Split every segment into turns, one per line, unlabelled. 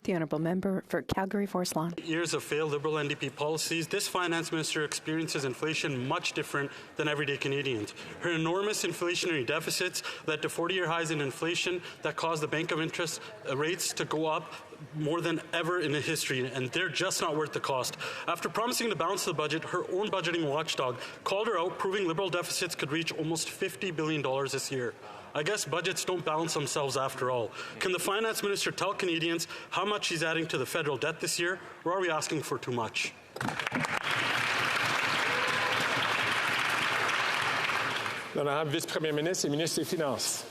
The Honourable Member for Calgary Forest Lawn.
Years of failed Liberal NDP policies, this finance minister experiences inflation much different than everyday Canadians. Her enormous inflationary deficits led to 40-year highs in inflation that caused the Bank of Interest rates to go up more than ever in history, and they're just not worth the cost. After promising to balance the budget, her own budgeting watchdog called her out, proving Liberal deficits could reach almost $50 billion this year. I guess budgets don't balance themselves after all. Can the finance minister tell Canadians how much she's adding to the federal debt this year, or are we asking for too much?
L'honorable vice-premier ministre et ministre des Finances.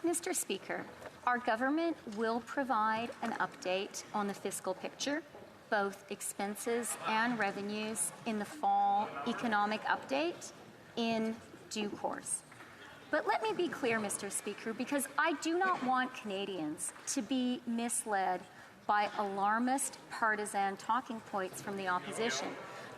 Mr. Speaker, our government will provide an update on the fiscal picture, both expenses and revenues, in the fall economic update in due course. But let me be clear, Mr. Speaker, because I do not want Canadians to be misled by alarmist, partisan talking points from the opposition.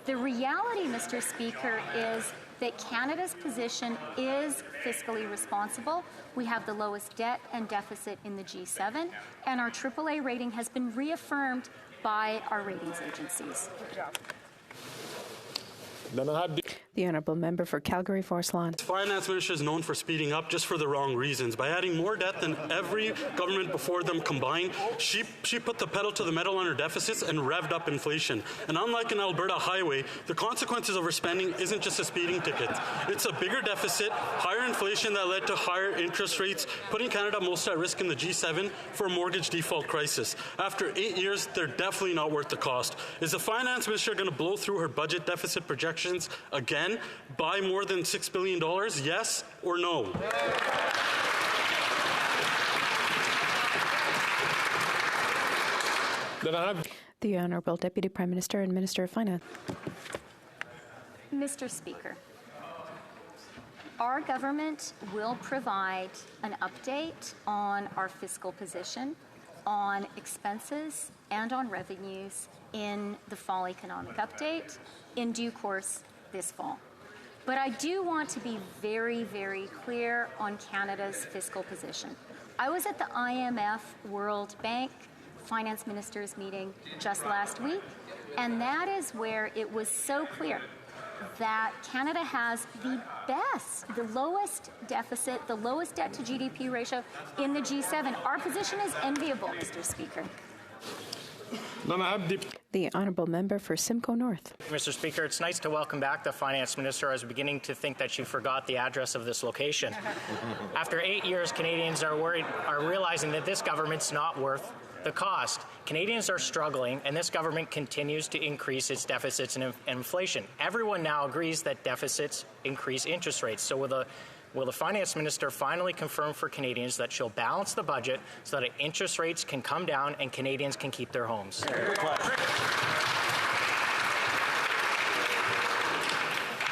The reality, Mr. Speaker, is that Canada's position is fiscally responsible. We have the lowest debt and deficit in the G7, and our AAA rating has been reaffirmed by our ratings agencies.
The Honourable Member for Calgary Forest Lawn.
The finance minister is known for speeding up just for the wrong reasons. By adding more debt than every government before them combined, she put the pedal to the metal on her deficits and revved up inflation. And unlike an Alberta highway, the consequences of her spending isn't just a speeding ticket. It's a bigger deficit, higher inflation that led to higher interest rates, putting Canada most at risk in the G7 for a mortgage default crisis. After 8 years, they're definitely not worth the cost. Is the finance minister going to blow through her budget deficit projections again by more than $6 billion? Yes or no?
The Honourable Deputy Prime Minister and Minister of Finance.
Mr. Speaker, our government will provide an update on our fiscal position, on expenses, and on revenues in the fall economic update in due course this fall. But I do want to be very, very clear on Canada's fiscal position. I was at the IMF World Bank Finance Ministers meeting just last week, and that is where it was so clear that Canada has the lowest deficit, the lowest debt to GDP ratio in the G7. Our position is enviable, Mr. Speaker.
The Honourable Member for Simcoe North.
Mr. Speaker, it's nice to welcome back the Finance Minister. I was beginning to think that she forgot the address of this location. After 8 years, Canadians are realizing that this government's not worth the cost. Canadians are struggling, and this government continues to increase its deficits and inflation. Everyone now agrees that deficits increase interest rates. So will the Finance Minister finally confirm for Canadians that she'll balance the budget so that interest rates can come down and Canadians can keep their homes?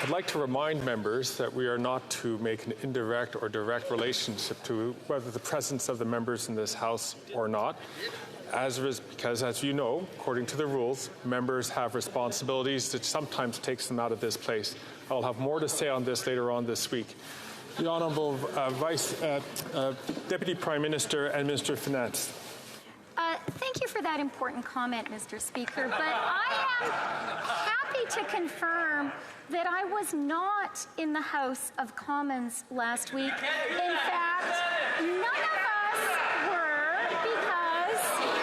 I'd like to remind members that we are not to make an indirect or direct relationship to whether the presence of the members in this House or not. Because, as you know, according to the rules, members have responsibilities that sometimes takes them out of this place. I'll have more to say on this later on this week. The Honourable Deputy Prime Minister and Minister of Finance.
Thank you for that important comment, Mr. Speaker, but I am happy to confirm that I was not in the House of Commons last week. In fact, none of us were, because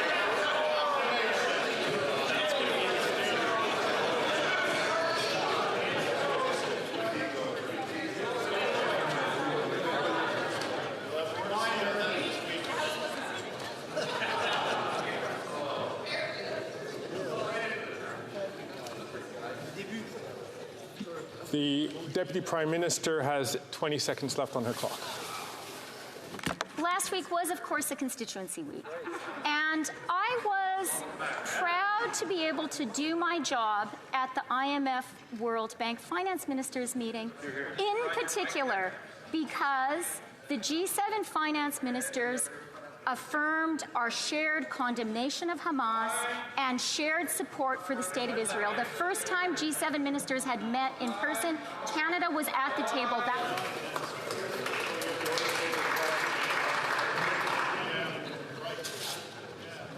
the Deputy Prime Minister has 20 seconds left on her clock.
last week was, of course, a constituency week. And I was proud to be able to do my job at the IMF World Bank Finance Ministers meeting, in particular because the G7 finance ministers affirmed our shared condemnation of Hamas and shared support for the State of Israel. The first time G7 ministers had met in person, Canada was at the table.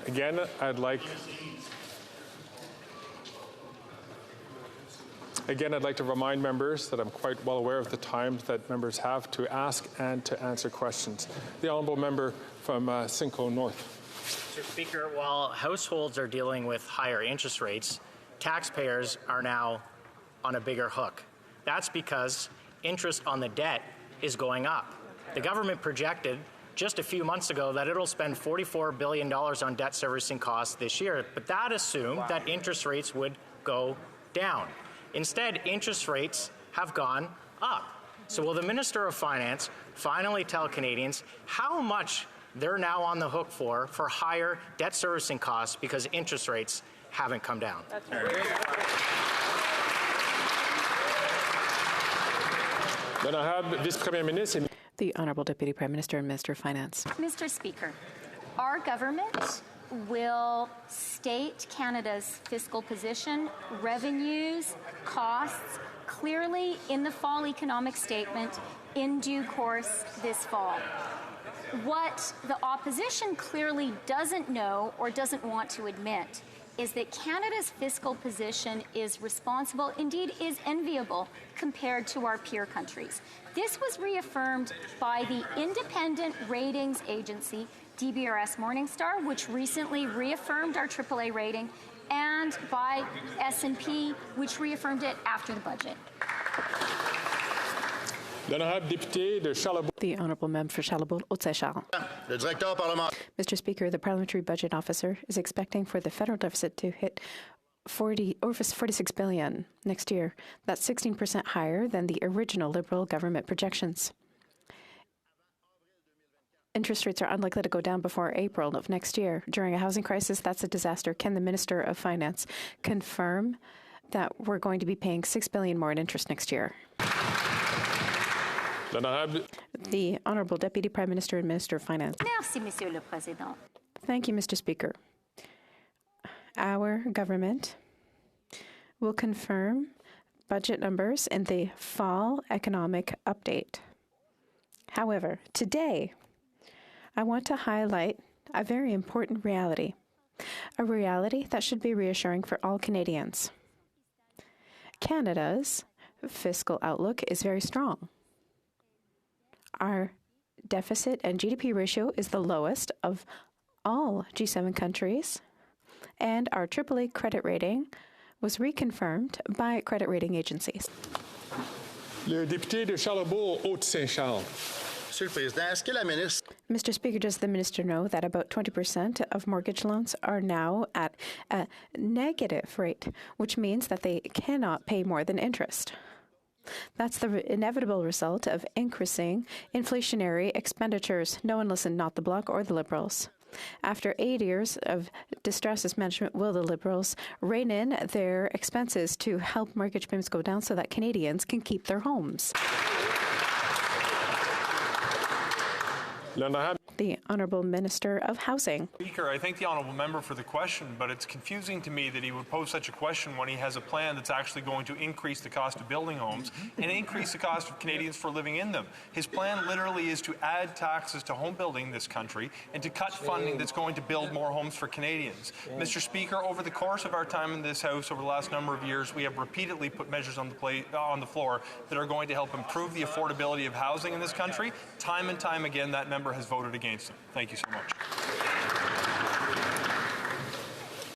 Again, I'd like to remind members that I'm quite well aware of the time that members have to ask and to answer questions. The honourable member from Simcoe North.
Mr. Speaker, while households are dealing with higher interest rates, taxpayers are now on a bigger hook. That's because interest on the debt is going up. The government projected just a few months ago that it'll spend $44 billion on debt servicing costs this year, but that assumed that interest rates would go down. Instead, interest rates have gone up. So will the Minister of Finance finally tell Canadians how much they're now on the hook for higher debt servicing costs because interest rates haven't come down?
Then I have Vice Premier Ministre.
The Honourable Deputy Prime Minister and Minister of Finance.
Mr. Speaker, our government will state Canada's fiscal position, revenues, costs clearly in the fall economic statement in due course this fall. What the opposition clearly doesn't know or doesn't want to admit is that Canada's fiscal position is responsible, indeed is enviable, compared to our peer countries. This was reaffirmed by the independent ratings agency, DBRS Morningstar, which recently reaffirmed our AAA rating, and by S&P, which reaffirmed it after the budget.
The Honourable Member for Charlebourg-Haute-Saint-Charles. Mr. Speaker, the Parliamentary Budget Officer is expecting for the federal deficit to hit 46 billion next year. That's 16% higher than the original Liberal government projections. Interest rates are unlikely to go down before April of next year. During a housing crisis, that's a disaster. Can the Minister of Finance confirm that we're going to be paying $6 billion more in interest next year? The Honourable Deputy Prime Minister and Minister of Finance.
Merci, Monsieur le Président.
Thank you, Mr. Speaker. Our government will confirm budget numbers in the fall economic update. However, today, I want to highlight a very important reality, a reality that should be reassuring for all Canadians. Canada's fiscal outlook is very strong. Our deficit and GDP ratio is the lowest of all G7 countries, and our AAA credit rating was reconfirmed by credit rating agencies.
Le député de Charlebourg-Haute-Saint-Charles.
Mr. Speaker, does the minister know that about 20% of mortgage loans are now at a negative rate, which means that they cannot pay more than interest? That's the inevitable result of increasing inflationary expenditures. No one listened, not the Bloc or the Liberals. After 8 years of distress management, will the Liberals rein in their expenses to help mortgage payments go down so that Canadians can keep their homes? The Honourable Minister of Housing.
Speaker, I thank the Honourable Member for the question, but it's confusing to me that he would pose such a question when he has a plan that's actually going to increase the cost of building homes and increase the cost of Canadians for living in them. His plan literally is to add taxes to home building in this country and to cut funding that's going to build more homes for Canadians. Mr. Speaker, over the course of our time in this House over the last number of years, we have repeatedly put measures on the floor that are going to help improve the affordability of housing in this country. Time and time again, that member has voted against them. Thank you so much.